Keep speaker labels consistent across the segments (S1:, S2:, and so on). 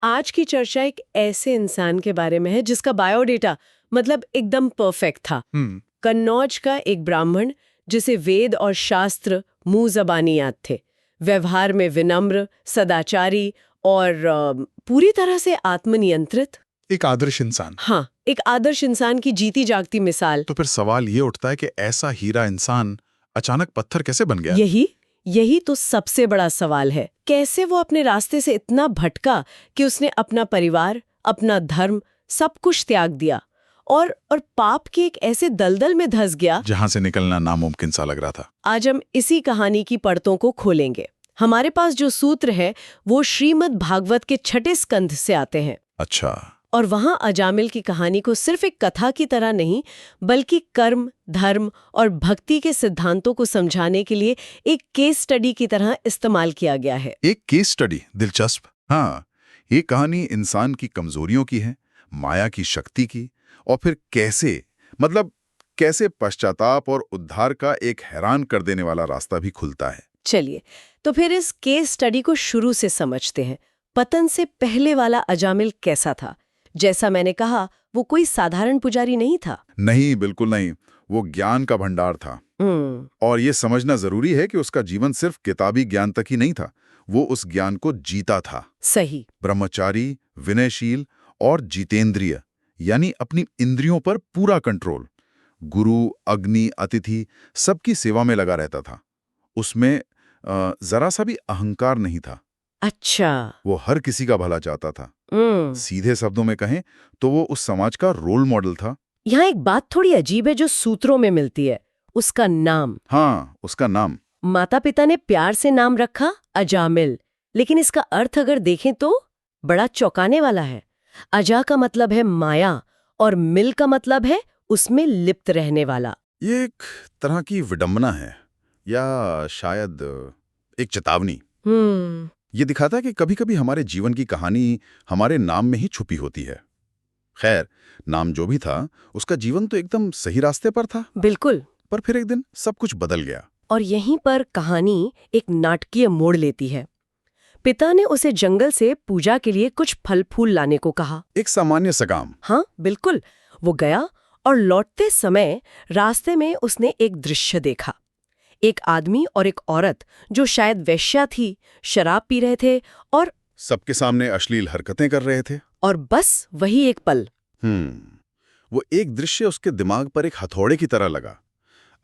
S1: आज की चर्चा एक ऐसे इंसान के बारे में है जिसका बायोडेटा मतलब एकदम परफेक्ट था। कन्नौज का एक ब्राह्मण जिसे वेद और शास्त्र मुंह जबानी याद थे, व्यवहार में विनम्र, सदाचारी और पूरी तरह से आत्मनियंत्रित।
S2: एक आदर्श इंसान।
S1: हाँ, एक आदर्श इंसान की जीती जागती मिसाल।
S2: तो फिर सवाल ये उठता है कि ऐसा हीरा इंसान अचानक पत्थर कैसे बन गया?
S1: यही तो सबसे बड़ा सवाल है। कैसे वो अपने रास्ते से इतना भटका कि उसने अपना परिवार, अपना धर्म, सब कुछ त्याग दिया और पाप के एक ऐसे दलदल में धंस गया
S2: जहां से निकलना नामुमकिन सा लग रहा था।
S1: आज हम इसी कहानी की परतों को खोलेंगे। हमारे पास जो सूत्र है वो श्रीमद् भागवत के 6 स्कंध से आते हैं।
S2: अच्छा।
S1: और वहां अजामिल की कहानी को सिर्फ एक कथा की तरह नहीं, बल्कि कर्म, धर्म और भक्ति के सिद्धांतों को समझाने के लिए एक केस स्टडी की तरह इस्तेमाल किया गया है।
S2: एक केस स्टडी, दिलचस्प। हाँ, ये कहानी इंसान की कमजोरियों की है, माया की शक्ति की, और फिर कैसे पश्चाताप और उद्धार का एक हैरान कर देने वाला रास्ता भी खुलता है।
S1: चलिए, तो फिर इस केस स्टडी को शुरू से समझते हैं। पतन से पहले वाला अजामिल कैसा था? जैसा मैंने कहा, वो कोई साधारण पुजारी नहीं था।
S2: नहीं, बिल्कुल नहीं। वो ज्ञान का भंडार था। और ये समझना जरूरी है कि उसका जीवन सिर्फ किताबी ज्ञान तक ही नहीं था, वो उस ज्ञान को जीता था।
S1: सही।
S2: ब्रह्मचारी, विनयशील और जितेंद्रिय, यानी अपनी इंद्रियों पर पूरा कंट्रोल। गुरु, अग्नि, अतिथि सबकी सेवा में लगा रहता था। उसमें जरा सा भी अहंकार नहीं था।
S1: अच्छा।
S2: वो हर किसी का भला चाहता था। सीधे शब्दों में कहें तो वो उस समाज का रोल मॉडल था।
S1: यहाँ एक बात थोड़ी अजीब है जो सूत्रों में मिलती है, उसका नाम।
S2: हाँ, उसका नाम।
S1: माता पिता ने प्यार से नाम रखा अजामिल, लेकिन इसका अर्थ अगर देखें तो बड़ा चौंकाने वाला है। अजा का मतलब है माया और मिल का मतलब है उसमें लिप्त रहने वाला।
S2: ये एक तरह की विडंबना है, या शायद एक चेतावनी। ये दिखाता है कि कभी-कभी हमारे जीवन की कहानी हमारे नाम में ही छुपी होती है। खैर, नाम जो भी था, उसका जीवन तो एकदम सही रास्ते पर था।
S1: बिल्कुल।
S2: पर फिर एक दिन सब कुछ बदल गया।
S1: और यहीं पर कहानी एक नाटकीय मोड़ लेती है। पिता ने उसे जंगल से पूजा के लिए कुछ फल फूल लाने को कहा।
S2: एक सामान्य सा काम।
S1: हाँ, बिल्कुल। वो गया और लौटते समय रास्ते में उसने एक दृश्य देखा। एक आदमी और एक औरत जो शायद वेश्या थी, शराब पी रहे थे और
S2: सबके सामने अश्लील हरकतें कर रहे थे।
S1: और बस वही एक पल।
S2: वो एक दृश्य उसके दिमाग पर एक हथौड़े की तरह लगा।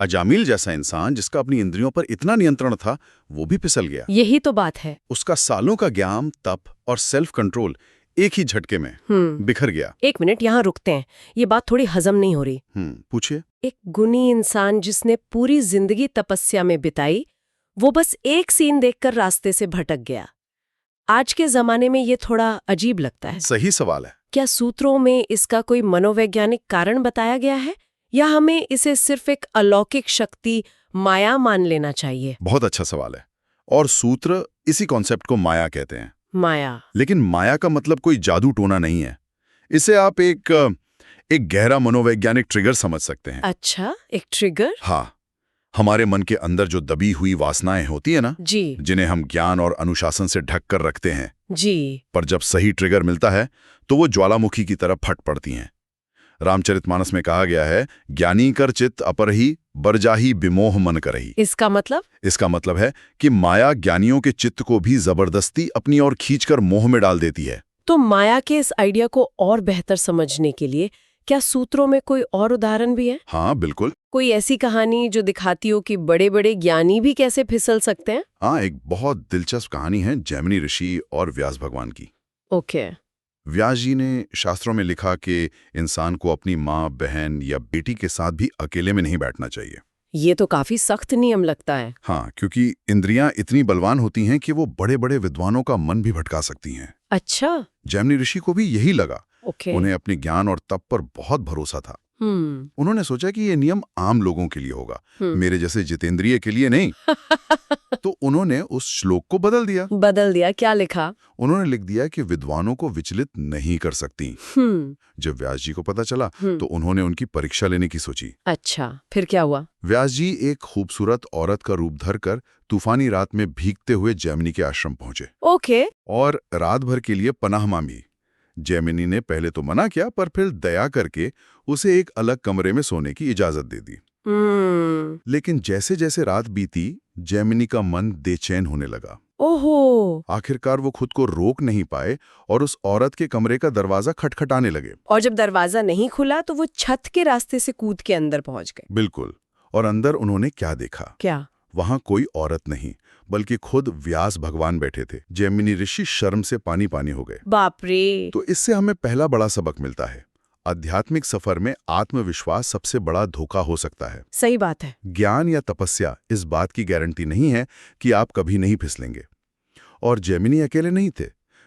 S2: अजामिल जैसा इंसान जिसका अपनी इंद्रियों पर इतना नियंत्रण था, वो भी फिसल गया।
S1: यही तो बात है।
S2: उसका सालों का ज्ञान, तप और सेल्फ कंट्रोल एक ही झटके में बिखर गया।
S1: एक मिनट, यहाँ रुकते हैं। ये बात थोड़ी हजम नहीं हो रही।
S2: पूछिए।
S1: एक गुणी इंसान जिसने पूरी जिंदगी तपस्या में बिताई, वो बस एक सीन देखकर रास्ते से भटक गया। आज के जमाने में ये थोड़ा अजीब लगता है।
S2: सही सवाल है।
S1: क्या सूत्रों में इसका कोई मनोवैज्ञानिक कारण बताया गया है, या हमें इसे सिर्फ एक अलौकिक शक्ति, माया मान लेना चाहिए?
S2: बहुत अच्छा सवाल है। और सूत्र इसी कॉन्सेप्ट को माया कहते हैं।
S1: माया।
S2: लेकिन माया का मतलब कोई जादू टोना नहीं है। इसे आप एक गहरा मनोवैज्ञानिक ट्रिगर समझ सकते हैं।
S1: अच्छा, एक ट्रिगर?
S2: हाँ, हमारे मन के अंदर जो दबी हुई वासनाएं होती है ना,
S1: जी,
S2: जिन्हें हम ज्ञान और अनुशासन से ढक कर रखते हैं,
S1: जी,
S2: पर जब सही ट्रिगर मिलता है तो वो ज्वालामुखी की तरफ फट पड़ती हैं। रामचरितमानस में कहा गया है, ज्ञानी कर चित्त अपरही बरजाही विमोह मन करही।
S1: इसका मतलब
S2: है कि माया ज्ञानियों के चित्त को भी जबरदस्ती अपनी ओर खींचकर मोह में डाल देती है।
S1: तो माया के इस आइडिया को और बेहतर समझने के लिए क्या सूत्रों में कोई और उदाहरण भी है?
S2: हाँ, बिल्कुल।
S1: कोई ऐसी कहानी जो दिखाती हो कि बड़े बड़े ज्ञानी भी कैसे फिसल सकते हैं?
S2: हाँ, एक बहुत दिलचस्प कहानी है जैमिनी ऋषि और व्यास भगवान की।
S1: ओके।
S2: व्यास जी ने शास्त्रों में लिखा कि इंसान को अपनी माँ, बहन या बेटी के साथ भी अकेले में नहीं बैठना चाहिए।
S1: ये तो काफी सख्त नियम लगता है।
S2: हाँ, क्योंकि इंद्रियां इतनी बलवान होती हैं कि वो बड़े बड़े विद्वानों का मन भी भटका सकती हैं।
S1: अच्छा।
S2: जैमिनी ऋषि को भी यही लगा।
S1: ओके।
S2: उन्हें अपने ज्ञान और तप पर बहुत भरोसा था। उन्होंने सोचा कि ये नियम आम लोगों के लिए होगा, मेरे जैसे जितेंद्रिय के लिए नहीं। तो उन्होंने उस श्लोक को बदल दिया।
S1: क्या लिखा?
S2: उन्होंने लिख दिया कि विद्वानों को विचलित नहीं कर सकती। जब व्यास जी को पता चला तो उन्होंने उनकी परीक्षा लेने की सोची।
S1: अच्छा, फिर क्या हुआ?
S2: व्यास जी एक खूबसूरत औरत का रूप धरकर तूफानी रात में भीगते हुए जैमिनी के आश्रम पहुंचे।
S1: ओके।
S2: और रात भर के लिए पनाह मांगी। जैमिनी ने पहले तो मना किया, पर फिर दया करके उसे एक अलग कमरे में सोने की इजाजत दे दी। लेकिन जैसे जैसे रात बीती, जैमिनी का मन बेचैन होने लगा।
S1: ओहो!
S2: आखिरकार वो खुद को रोक नहीं पाए और उस औरत के कमरे का दरवाजा खटखटाने लगे।
S1: और जब दरवाजा नहीं खुला तो वो छत के रास्ते से कूद के अंदर पहुंच गए।
S2: बिल्कुल। और अंदर उन्होंने क्या देखा?
S1: क्या?
S2: वहां कोई औरत नहीं, बल्कि खुद व्यास भगवान बैठे थे। जैमिनी ऋषि शर्म से पानी पानी हो गए।
S1: बाप रे!
S2: तो इससे हमें पहला बड़ा सबक मिलता है, आध्यात्मिक सफर में आत्मविश्वास सबसे बड़ा धोखा हो सकता है।
S1: सही बात है।
S2: ज्ञान या तपस्या इस बात की गारंटी नहीं है कि आप कभी नहीं फिसलेंगे। और जैमिनी अकेले नहीं थे।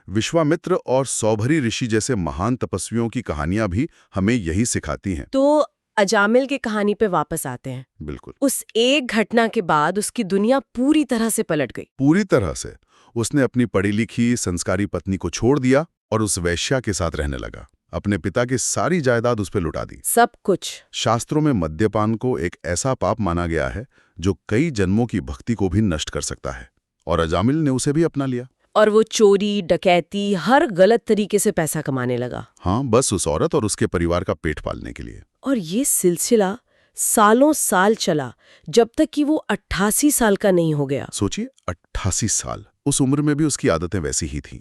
S2: विश्वामित्र और सौभरी ऋषि जैसे महान तपस्वियों की कहानियां भी हमें यही सिखाती हैं।
S1: तो अजामिल की कहानी पे वापस आते हैं।
S2: बिल्कुल।
S1: उस एक घटना के बाद उसकी दुनिया पूरी तरह से पलट गई।
S2: पूरी तरह से। उसने अपनी पढ़ी लिखी संस्कारी पत्नी को छोड़ दिया और उस वैश्या के साथ रहने लगा। अपने पिता की सारी जायदाद उस पर लुटा दी।
S1: सब कुछ।
S2: शास्त्रों में मद्यपान को एक ऐसा पाप माना गया है जो कई जन्मों की भक्ति को भी नष्ट कर सकता है, और अजामिल ने उसे भी अपना लिया।
S1: और वो चोरी, डकैती, हर गलत तरीके से पैसा कमाने लगा।
S2: हाँ, बस उस औरत और उसके परिवार का पेट पालने के लिए।
S1: और ये सिलसिला सालों साल चला, जब तक कि वो 88 साल का नहीं हो गया।
S2: सोचिए, 88 साल। उस उम्र में भी उसकी आदतें वैसी ही थीं।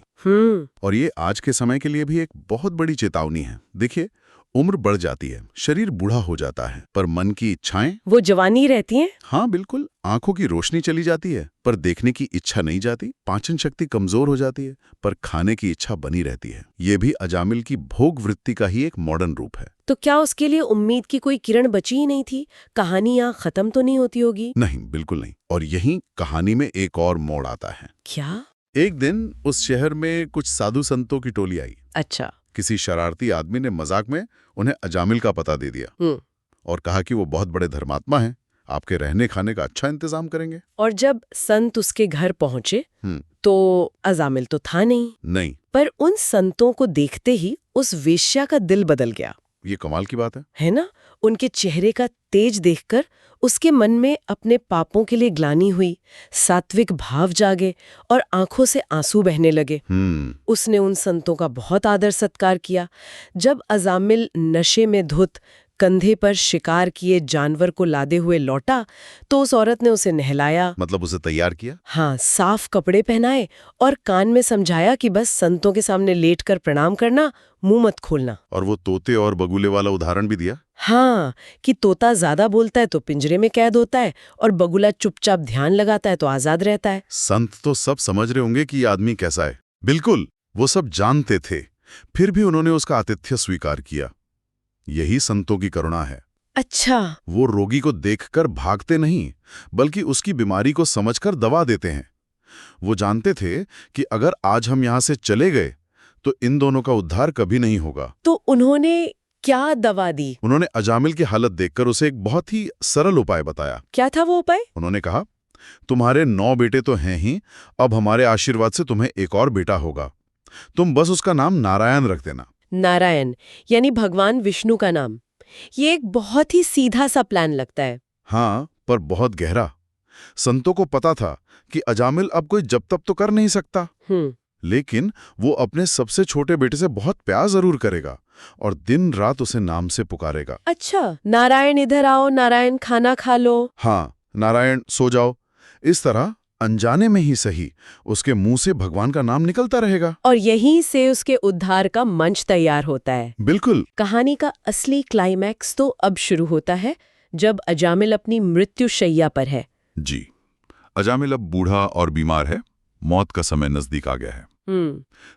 S2: और ये आज के समय के लिए भी एक बहुत बड़ी चेतावनी है। देखिए, उम्र बढ़ जाती है, शरीर बूढ़ा हो जाता है, पर मन की इच्छाएं
S1: वो जवानी रहती हैं।
S2: हाँ बिल्कुल। आंखों की रोशनी चली जाती है, पर देखने की इच्छा नहीं जाती। पाचन शक्ति कमजोर हो जाती है, पर खाने की इच्छा बनी रहती है। ये भी अजामिल की भोग वृत्ति का ही एक मॉडर्न रूप है।
S1: तो क्या उसके लिए उम्मीद की कोई किरण बची ही नहीं थी? कहानी यहाँ खत्म तो नहीं होती होगी?
S2: नहीं, बिल्कुल नहीं। और यही कहानी में एक और मोड़ आता है।
S1: क्या?
S2: एक दिन उस शहर में कुछ साधु संतों की टोली आई।
S1: अच्छा।
S2: किसी शरारती आदमी ने मजाक में उन्हें अजामिल का पता दे दिया और कहा कि वो बहुत बड़े धर्मात्मा हैं, आपके रहने खाने का अच्छा इंतजाम करेंगे।
S1: और जब संत उसके घर पहुंचे तो अजामिल तो था नहीं। पर उन संतों को देखते ही उस वेश्या का दिल बदल गया।
S2: ये कमाल की बात है
S1: ना? उनके चेहरे का तेज देखकर उसके मन में अपने पापों के लिए ग्लानि हुई, सात्विक भाव जागे और आंखों से आंसू बहने लगे। उसने उन संतों का बहुत आदर सत्कार किया। जब अजामिल नशे में धुत कंधे पर शिकार किए जानवर को लादे हुए लौटा तो उस औरत ने उसे नहलाया,
S2: मतलब उसे तैयार किया।
S1: हाँ, साफ कपड़े पहनाए और कान में समझाया कि बस संतों के सामने लेटकर प्रणाम करना, मुंह मत खोलना।
S2: और वो तोते और बगुले वाला उदाहरण भी दिया।
S1: हाँ, कि तोता ज्यादा बोलता है तो पिंजरे में कैद होता है और बगुला चुपचाप ध्यान लगाता है तो आजाद रहता है।
S2: संत तो सब समझ रहे होंगे कि ये आदमी कैसा है। बिल्कुल, वो सब जानते थे, फिर भी उन्होंने उसका आतिथ्य स्वीकार किया। यही संतों की करुणा है।
S1: अच्छा।
S2: वो रोगी को देखकर भागते नहीं, बल्कि उसकी बीमारी को समझकर दवा देते हैं। वो जानते थे कि अगर आज हम यहाँ से चले गए तो इन दोनों का उद्धार कभी नहीं होगा।
S1: तो उन्होंने क्या दवा दी?
S2: उन्होंने अजामिल की हालत देखकर उसे एक बहुत ही सरल उपाय बताया।
S1: क्या था वो उपाय?
S2: उन्होंने कहा, तुम्हारे 9 बेटे तो हैं ही, अब हमारे आशीर्वाद से तुम्हें एक और बेटा होगा। तुम बस उसका नाम नारायण रख देना।
S1: नारायण यानी भगवान विष्णु का नाम। ये एक बहुत ही सीधा सा प्लान लगता है।
S2: हाँ, पर बहुत गहरा। संतों को पता था कि अजामिल अब कोई जब तब तो कर नहीं सकता, लेकिन वो अपने सबसे छोटे बेटे से बहुत प्यार जरूर करेगा और दिन रात उसे नाम से पुकारेगा।
S1: अच्छा, नारायण इधर आओ, नारायण खाना खा लो।
S2: हाँ, नारायण सो जाओ। इस तरह अनजाने में ही सही उसके मुंह से भगवान का नाम निकलता रहेगा
S1: और यहीं से उसके उद्धार का मंच तैयार होता है।
S2: बिल्कुल।
S1: कहानी का असली क्लाइमैक्स तो अब शुरू होता है जब अजामिल अपनी मृत्युशैया पर है।
S2: जी, अजामिल अब बूढ़ा और बीमार है, मौत का समय नजदीक आ गया है।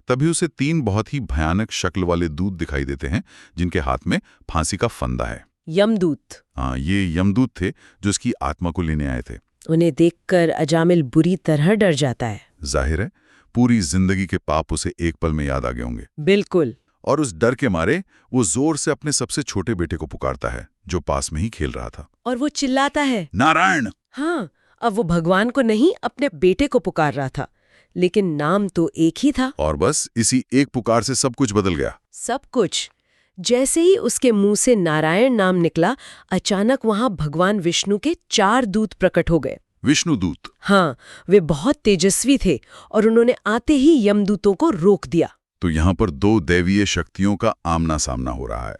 S2: तभी उसे 3 बहुत ही भयानक शक्ल वाले दूत दिखाई देते हैं जिनके हाथ में फांसी का फंदा है।
S1: यमदूत।
S2: हाँ, ये यमदूत थे जो उसकी आत्मा को लेने आए थे।
S1: उन्हें देखकर अजामिल बुरी तरह डर जाता है।
S2: जाहिर है, पूरी जिंदगी के पाप उसे एक पल में याद आ गए होंगे।
S1: बिल्कुल।
S2: और उस डर के मारे वो जोर से अपने सबसे छोटे बेटे को पुकारता है, जो पास में ही खेल रहा था।
S1: और वो चिल्लाता है,
S2: नारायण!
S1: हाँ, अब वो भगवान को नहीं, अपने बेटे को पुकार रहा था, लेकिन नाम तो एक ही था।
S2: और बस इसी एक पुकार से सब कुछ बदल गया।
S1: सब कुछ। जैसे ही उसके मुंह से नारायण नाम निकला, अचानक वहां भगवान विष्णु के 4 दूत प्रकट हो गए।
S2: विष्णुदूत?
S1: हाँ, वे बहुत तेजस्वी थे और उन्होंने आते ही यमदूतों को रोक दिया।
S2: तो यहाँ पर 2 दैवीय शक्तियों का आमना सामना हो रहा है।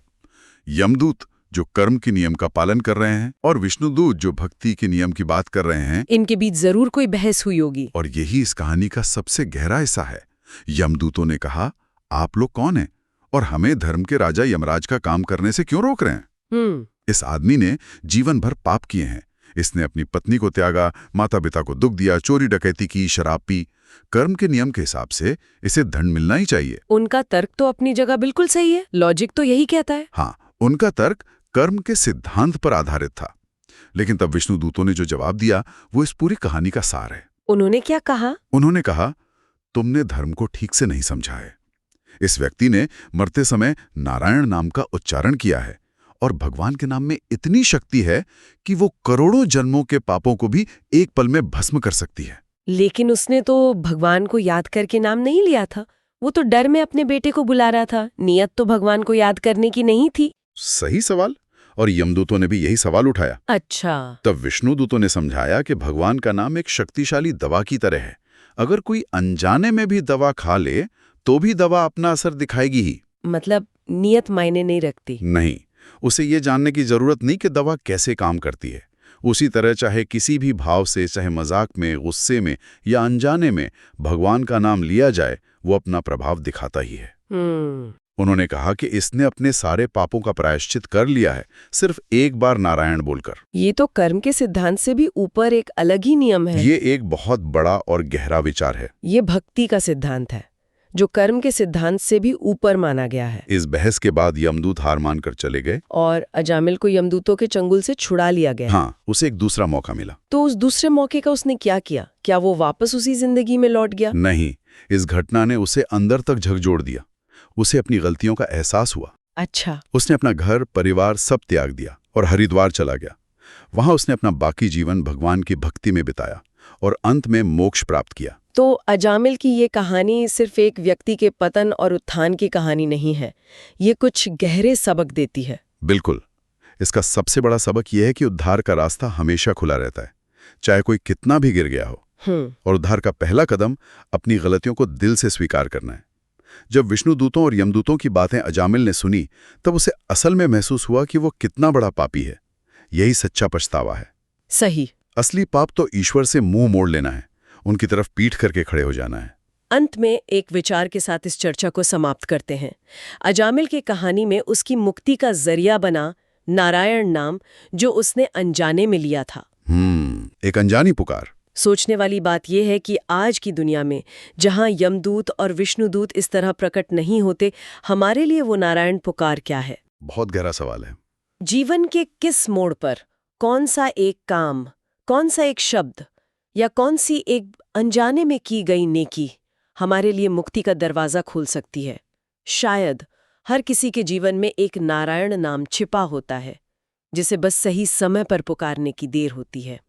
S2: यमदूत जो कर्म के नियम का पालन कर रहे हैं, और विष्णुदूत जो भक्ति के नियम की बात कर रहे हैं।
S1: इनके बीच जरूर कोई बहस हुई होगी।
S2: और यही इस कहानी का सबसे गहरा हिस्सा है। यमदूतों ने कहा, आप लोग कौन हैं और हमें धर्म के राजा यमराज का काम करने से क्यों रोक रहे हैं? इस आदमी ने जीवन भर पाप किए हैं। इसने अपनी पत्नी को त्यागा, माता पिता को दुख दिया, चोरी डकैती की, शराब पी। कर्म के नियम के हिसाब से इसे दंड मिलना ही चाहिए।
S1: उनका तर्क तो अपनी जगह बिल्कुल सही है, लॉजिक तो यही कहता है।
S2: हाँ, उनका तर्क कर्म के सिद्धांत पर आधारित था। लेकिन तब विष्णुदूतों ने जो जवाब दिया वो इस पूरी कहानी का सार है।
S1: उन्होंने क्या कहा?
S2: उन्होंने कहा, तुमने धर्म को ठीक से नहीं समझा है। इस व्यक्ति ने मरते समय नारायण नाम का उच्चारण किया है, और भगवान के नाम में इतनी शक्ति है कि वो करोड़ों जन्मों के पापों को भी एक पल में भस्म कर सकती है।
S1: लेकिन उसने तो भगवान को याद करके नाम नहीं लिया था। वो तो डर में अपने बेटे को बुला रहा था। नियत तो भगवान को याद करने की नहीं थी।
S2: सही सवाल। और यमदूतों ने भी यही सवाल उठाया।
S1: अच्छा।
S2: तब विष्णुदूतों ने समझाया कि भगवान का नाम एक शक्तिशाली दवा की तरह है। अगर कोई अनजाने में भी दवा खा ले तो भी दवा अपना असर दिखाएगी ही।
S1: मतलब नियत मायने नहीं रखती?
S2: नहीं, उसे ये जानने की जरूरत नहीं कि दवा कैसे काम करती है। उसी तरह चाहे किसी भी भाव से, चाहे मजाक में, गुस्से में या अनजाने में भगवान का नाम लिया जाए, वो अपना प्रभाव दिखाता ही है। उन्होंने कहा कि इसने अपने सारे पापों का प्रायश्चित कर लिया है, सिर्फ एक बार नारायण बोलकर।
S1: ये तो कर्म के सिद्धांत से भी ऊपर एक अलग ही नियम है।
S2: ये एक बहुत बड़ा और गहरा विचार है।
S1: ये भक्ति का सिद्धांत है, जो कर्म के सिद्धांत से भी ऊपर माना गया है।
S2: इस बहस के बाद यमदूत हार मानकर चले गए
S1: और अजामिल को यमदूतों के चंगुल से छुड़ा लिया गया।
S2: हाँ, उसे एक दूसरा मौका मिला।
S1: तो उस दूसरे मौके का उसने क्या किया? क्या वो वापस उसी जिंदगी में लौट गया?
S2: नहीं, इस घटना ने उसे अंदर तक झकझोर दिया। उसे अपनी गलतियों का एहसास हुआ।
S1: अच्छा।
S2: उसने अपना घर, परिवार सब त्याग दिया और हरिद्वार चला गया। वहां उसने अपना बाकी जीवन भगवान की भक्ति में बिताया और अंत में मोक्ष प्राप्त किया।
S1: तो अजामिल की ये कहानी सिर्फ एक व्यक्ति के पतन और उत्थान की कहानी नहीं है, ये कुछ गहरे सबक देती है।
S2: बिल्कुल। इसका सबसे बड़ा सबक यह है कि उद्धार का रास्ता हमेशा खुला रहता है, चाहे कोई कितना भी गिर गया हो। और उद्धार का पहला कदम अपनी गलतियों को दिल से स्वीकार करना है। जब विष्णुदूतों और यमदूतों की बातें अजामिल ने सुनी, तब उसे असल में महसूस हुआ कि वो कितना बड़ा पापी है। यही सच्चा पछतावा है।
S1: सही।
S2: असली पाप तो ईश्वर से मुंह मोड़ लेना है, उनकी तरफ पीठ करके खड़े हो जाना है।
S1: अंत में एक विचार के साथ इस चर्चा को समाप्त करते हैं। अजामिल की कहानी में उसकी मुक्ति का जरिया बना नारायण नाम, जो उसने अनजाने में लिया था।
S2: एक अनजानी पुकार।
S1: सोचने वाली बात यह है कि आज की दुनिया में जहां यमदूत और विष्णुदूत इस तरह प्रकट नहीं होते, हमारे लिए वो नारायण पुकार क्या है?
S2: बहुत गहरा सवाल है।
S1: जीवन के किस मोड़ पर कौन सा एक काम, कौन सा एक शब्द या कौन सी एक अनजाने में की गई नेकी हमारे लिए मुक्ति का दरवाजा खोल सकती है? शायद हर किसी के जीवन में एक नारायण नाम छिपा होता है, जिसे बस सही समय पर पुकारने की देर होती है।